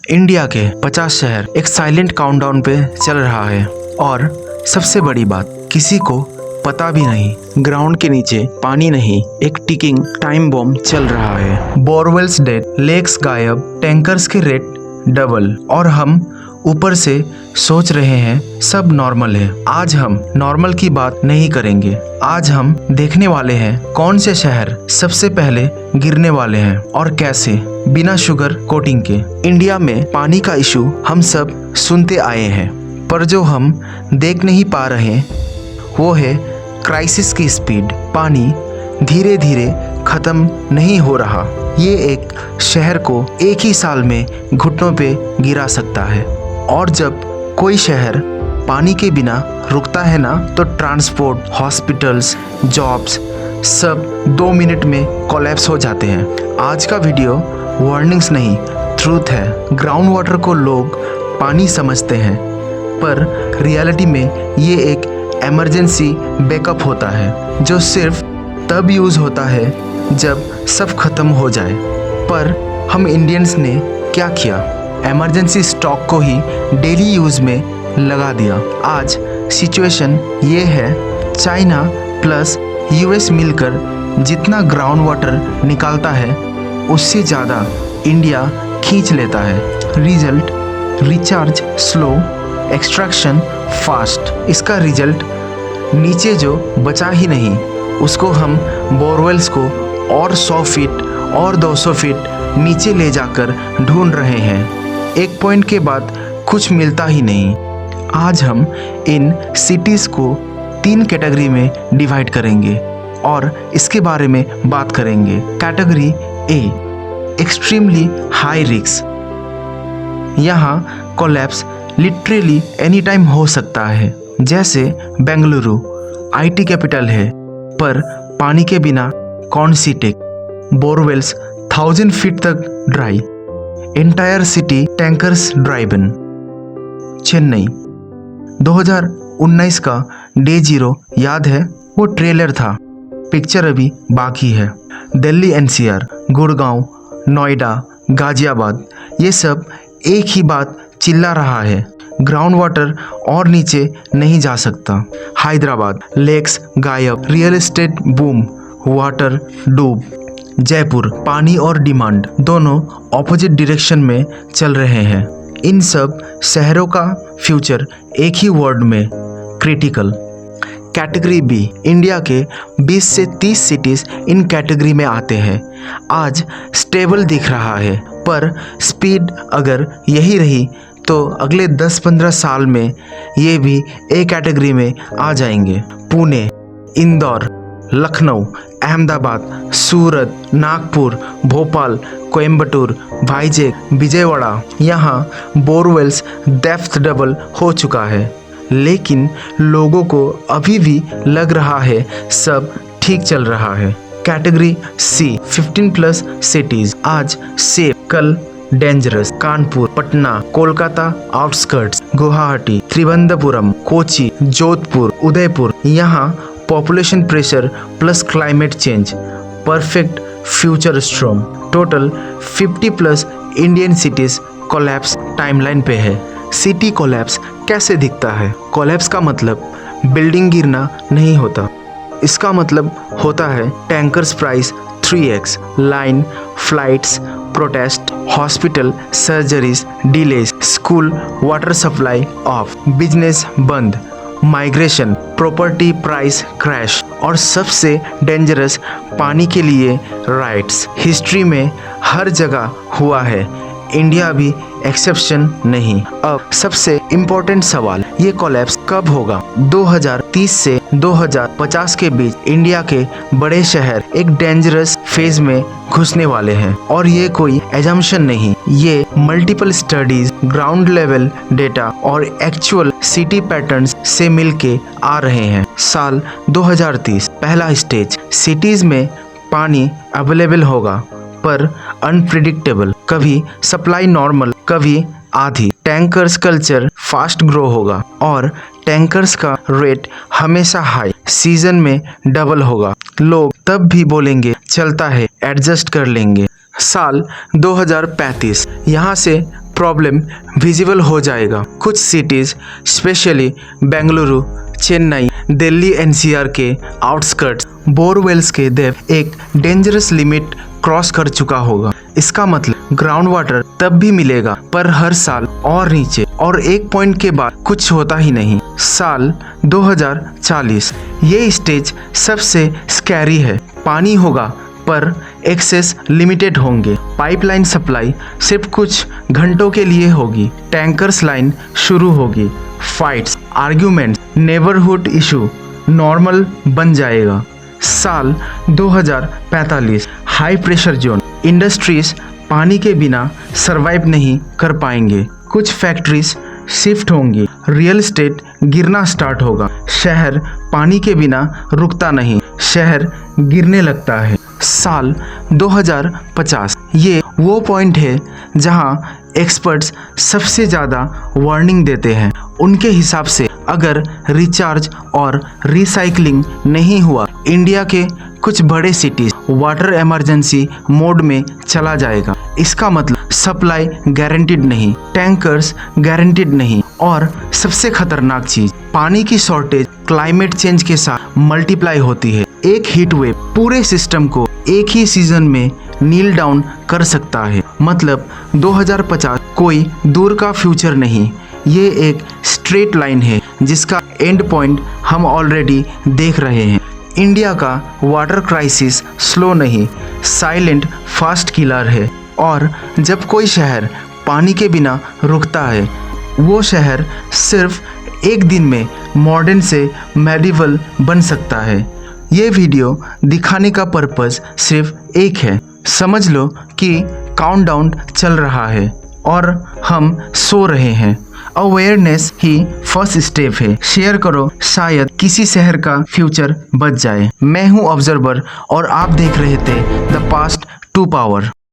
India के 50 शहर एक साइलेंट काउंटडाउन पे चल रहा है और सबसे बड़ी बात, किसी को पता भी नहीं, ग्राउंड के नीचे पानी नहीं, एक टिकिंग टाइम बॉम्ब चल रहा है। बोरवेल्स डेड, लेक्स गायब, टैंकर्स के रेट डबल और हम ऊपर से सोच रहे हैं सब नॉर्मल है। आज हम नॉर्मल की बात नहीं करेंगे। आज हम देखने वाले हैं कौन से शहर सबसे पहले गिरने वाले हैं और कैसे, बिना शुगर कोटिंग के। इंडिया में पानी का इशू हम सब सुनते आए हैं, पर जो हम देख नहीं पा रहे वो है क्राइसिस की स्पीड। पानी धीरे धीरे खत्म नहीं हो रहा। ये एक शहर को एक ही साल में घुटनों पे गिरा सकता है। और जब कोई शहर पानी के बिना रुकता है ना, तो ट्रांसपोर्ट, हॉस्पिटल्स, जॉब्स सब 2 मिनट में कोलैप्स हो जाते हैं। आज का वीडियो वार्निंग्स नहीं, ट्रूथ है। ग्राउंड वाटर को लोग पानी समझते हैं, पर रियलिटी में ये एक इमरजेंसी बैकअप होता है जो सिर्फ तब यूज़ होता है जब सब खत्म हो जाए। पर हम इंडियंस ने क्या किया? इमरजेंसी स्टॉक को ही डेली यूज़ में लगा दिया। आज सिचुएशन ये है, चाइना प्लस यूएस मिलकर जितना ग्राउंड वाटर निकालता है उससे ज़्यादा इंडिया खींच लेता है। Result, recharge slow, extraction fast. इसका रिजल्ट नीचे जो बचा ही नहीं उसको हम बोरवेल्स को और 100 फीट और 200 फीट नीचे ले जाकर ढूंढ रहे हैं। एक पॉइंट के बाद कुछ मिलता ही नहीं। आज हम इन सिटीज़ को 3 कैटेगरी में डिवाइड करेंगे और इसके बारे में बात करेंगे। Category A, extremely high risk. यहाँ कोलैप्स लिटरली एनी टाइम हो सकता है। जैसे बेंगलुरु आईटी कैपिटल है, पर पानी के बिना कौन सी टेक। बोरवेल्स 1000 फीट तक dry, entire city tankers driven. Chennai 2019 का डे 0 याद है? वो ट्रेलर था, पिक्चर अभी बाकी है। दिल्ली एनसीआर, गुड़गांव, नोएडा, गाजियाबाद, ये सब एक ही बात चिल्ला रहा है, ग्राउंड वाटर और नीचे नहीं जा सकता। हैदराबाद, लेक्स गायब, रियल एस्टेट बूम, वाटर डूब। जयपुर, पानी और डिमांड दोनों ऑपोजिट डायरेक्शन में चल रहे हैं। इन सब शहरों का फ्यूचर एक ही वर्ड में, क्रिटिकल। कैटेगरी बी, इंडिया के 20 से 30 सिटीज़ इन कैटेगरी में आते हैं। आज स्टेबल दिख रहा है, पर स्पीड अगर यही रही तो अगले 10-15 साल में ये भी ए कैटेगरी में आ जाएंगे। पुणे, इंदौर, लखनऊ, अहमदाबाद, सूरत, नागपुर, भोपाल, कोयम्बटूर, भाईजैग, विजयवाड़ा, यहाँ बोरवेल्स डेप्थ डबल हो चुका है। लेकिन लोगों को अभी भी लग रहा है सब ठीक चल रहा है। Category C, 15+ cities. आज सेफ, कल डेंजरस। कानपुर, पटना, कोलकाता आउटस्कर्ट्स, गुवाहाटी, त्रिवंतपुरम, कोची, जोधपुर, उदयपुर, यहाँ population pressure plus climate change, perfect future storm. Total 50+ Indian cities collapse timeline पे है। सिटी कोलैप्स कैसे दिखता है? कोलैप्स का मतलब बिल्डिंग गिरना नहीं होता, इसका मतलब होता है tankers price 3x, line, flights, protest, hospital, surgeries, delays, school water supply of, business बंद, माइग्रेशन, प्रॉपर्टी प्राइस क्रैश और सबसे डेंजरस पानी के लिए राइट्स। हिस्ट्री में हर जगह हुआ है, इंडिया भी एक्सेप्शन नहीं। अब सबसे इम्पोर्टेंट सवाल, ये कोलैप्स कब होगा? 2030 से 2050 के बीच इंडिया के बड़े शहर एक डेंजरस फेज में घुसने वाले हैं। और ये कोई एजम्पशन नहीं, ये multiple studies, ground level data और एक्चुअल सिटी पैटर्न्स से मिलके आ रहे हैं। साल 2030 पहला स्टेज, सिटीज में पानी अवेलेबल होगा पर अनप्रिडिक्टेबल, कभी सप्लाई नॉर्मल, कभी आधी। टैंकर्स कल्चर फास्ट ग्रो होगा और टैंकर्स का रेट हमेशा हाई, सीजन में डबल होगा। लोग तब भी बोलेंगे चलता है, एडजस्ट कर लेंगे। साल 2035, यहाँ से प्रॉब्लम विजिबल हो जाएगा। कुछ cities specially Bengaluru, Chennai, Delhi NCR के आउटस्कर्ट्स बोरवेल्स के डेप्थ एक डेंजरस लिमिट क्रॉस कर चुका होगा। इसका मतलब ग्राउंड वाटर तब भी मिलेगा पर हर साल और नीचे, और एक पॉइंट के बाद कुछ होता ही नहीं। साल 2040 ये स्टेज सबसे स्कैरी है। पानी होगा पर एक्सेस लिमिटेड होंगे। पाइपलाइन सप्लाई सिर्फ कुछ घंटों के लिए होगी। टैंकर्स लाइन शुरू होगी। Fights, arguments, neighbourhood issue normal बन जाएगा। साल 2045 हाई प्रेशर जोन। इंडस्ट्रीज पानी के बिना सरवाइव नहीं कर पाएंगे। कुछ फैक्ट्रीज शिफ्ट होंगी। रियल एस्टेट गिरना स्टार्ट होगा। शहर पानी के बिना रुकता नहीं, शहर गिरने लगता है। साल 2050 ये वो पॉइंट है जहां एक्सपर्ट्स सबसे ज़्यादा वार्निंग देते हैं। उनके हिसाब से अगर रिचार्ज और रिसाइकलिंग नहीं हुआ, इंडिया के कुछ बड़े सिटीज वाटर इमरजेंसी मोड में चला जाएगा। इसका मतलब सप्लाई गारंटीड नहीं, टैंकर्स गारंटीड नहीं, और सबसे खतरनाक चीज पानी की शॉर्टेज क्लाइमेट चेंज के साथ मल्टीप्लाई होती है। एक हीट वेव पूरे सिस्टम को एक ही सीजन में नील डाउन कर सकता है। मतलब 2050 कोई दूर का फ्यूचर नहीं, ये एक स्ट्रेट लाइन है जिसका एंड पॉइंट हम ऑलरेडी देख रहे हैं। इंडिया का वाटर क्राइसिस स्लो नहीं, साइलेंट फास्ट किलर है। और जब कोई शहर पानी के बिना रुकता है, वो शहर सिर्फ एक दिन में मॉडर्न से मेडिवल बन सकता है। ये वीडियो दिखाने का पर्पस सिर्फ एक है। समझ लो कि काउंटडाउन चल रहा है और हम सो रहे हैं। अवेयरनेस ही फर्स्ट स्टेप है। शेयर करो, शायद किसी शहर का फ्यूचर बच जाए। मैं हूं ऑब्जर्वर और आप देख रहे थे द पास्ट टू पावर।